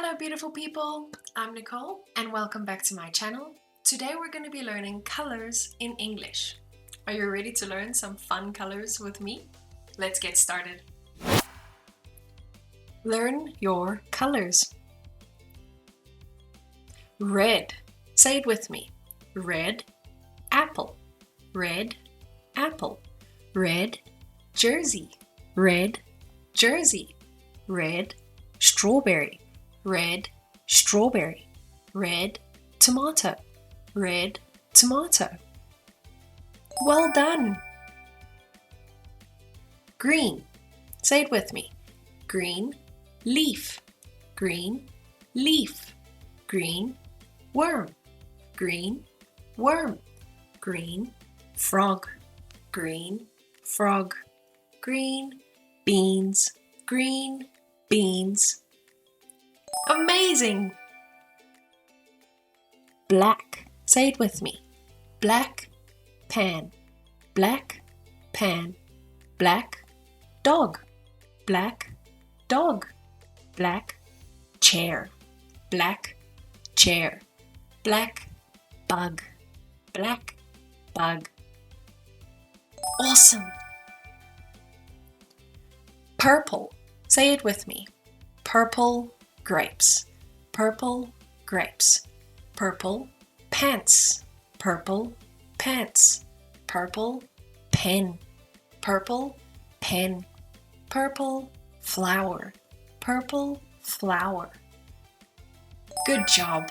Hello beautiful people, I'm Nicole and welcome back to my channel. Today we're going to be learning colors in English. Are you ready to learn some fun colors with me? Let's get started. Learn your colors. Red. Say it with me. Red apple. Red apple. Red jersey. Red jersey. Red strawberry. Red strawberry. Red tomato. Red tomato. Well done. Green. Say it with me. Green leaf. Green leaf. Green worm. Green worm. Green frog. Green frog. Green beans. Green beans. Amazing! Black. Say it with me. Black pan. Black pan. Black dog. Black dog. Black chair. Black chair. Black bug. Black bug. Awesome! Purple. Say it with me. Purple grapes. Purple grapes. Purple pants. Purple pants. Purple pen. Purple pen. Purple flower. Purple flower. Good job.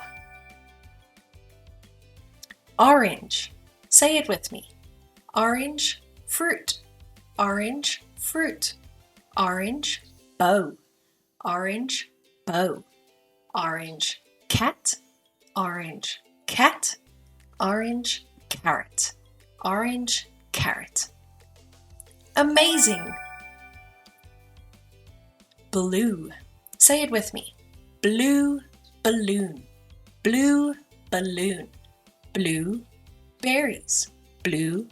Orange. Say it with me. Orange fruit. Orange fruit. Orange bow. Orange bow. Orange cat. Orange cat. Orange carrot. Orange carrot. Amazing! Blue. Say it with me. Blue balloon. Blue balloon. Blue berries. Blue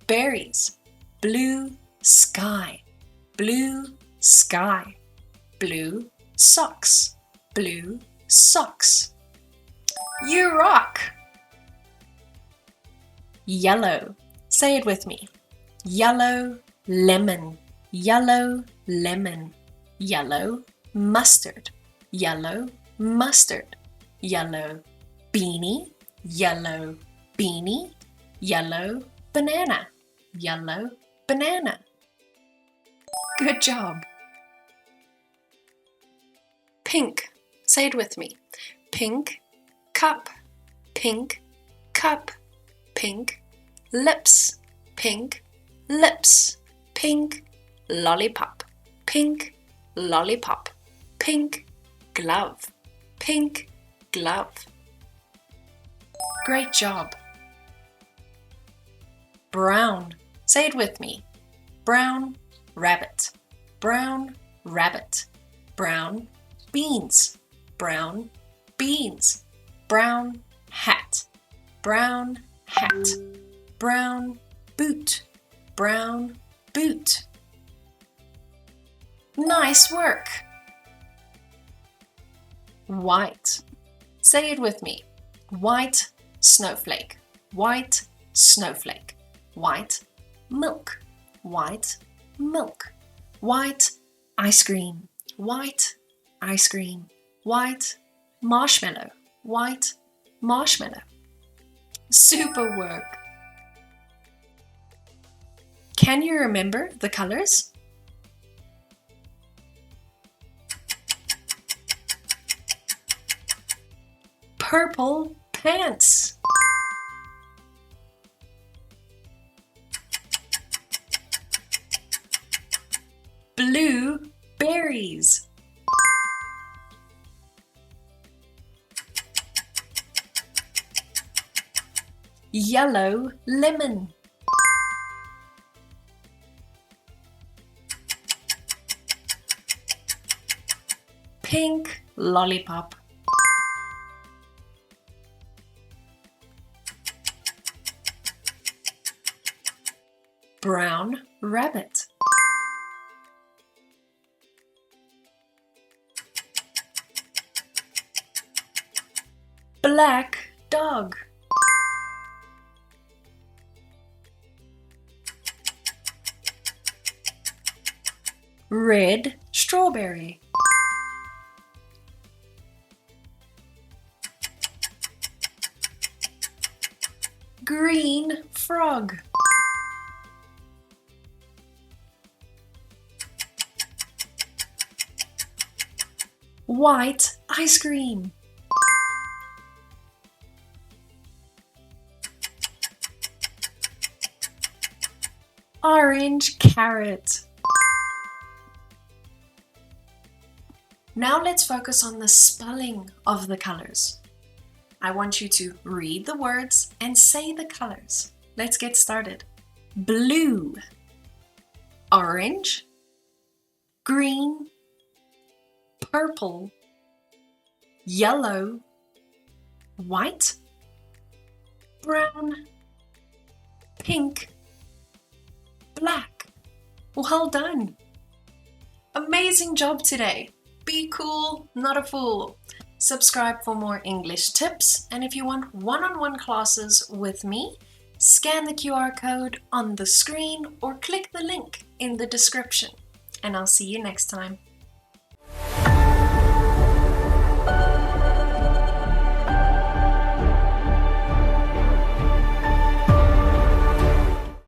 berries. Blue sky. Blue sky. Blue socks. Blue socks. You rock! Yellow. Say it with me. Yellow lemon. Yellow lemon. Yellow mustard. Yellow mustard. Yellow beanie. Yellow beanie. Yellow banana. Yellow banana. Good job. Pink. Say it with me. Pink cup. Pink cup. Pink lips. Pink lips. Pink lollipop. Pink lollipop. Pink glove. Pink glove. Great job. Brown. Say it with me. Brown rabbit. Brown rabbit. Brown beans. Brown beans. Brown hat. Brown hat. Brown boot. Brown boot. Nice work. White. Say it with me. White snowflake. White snowflake. White milk. White milk. White ice cream. White ice cream. White marshmallow. White marshmallow. Super work. Can you remember the colors? Purple pants. Blue berries. Yellow lemon. Pink lollipop. Brown rabbit. Black dog. Red strawberry. Green frog. White ice cream. Orange carrot. Now let's focus on the spelling of the colors. I want you to read the words and say the colors. Let's get started. Blue, orange, green, purple, yellow, white, brown, pink, black. Well done! Amazing job today! Be cool, not a fool. Subscribe for more English tips, and if you want one-on-one classes with me, scan the QR code on the screen or click the link in the description. And I'll see you next time.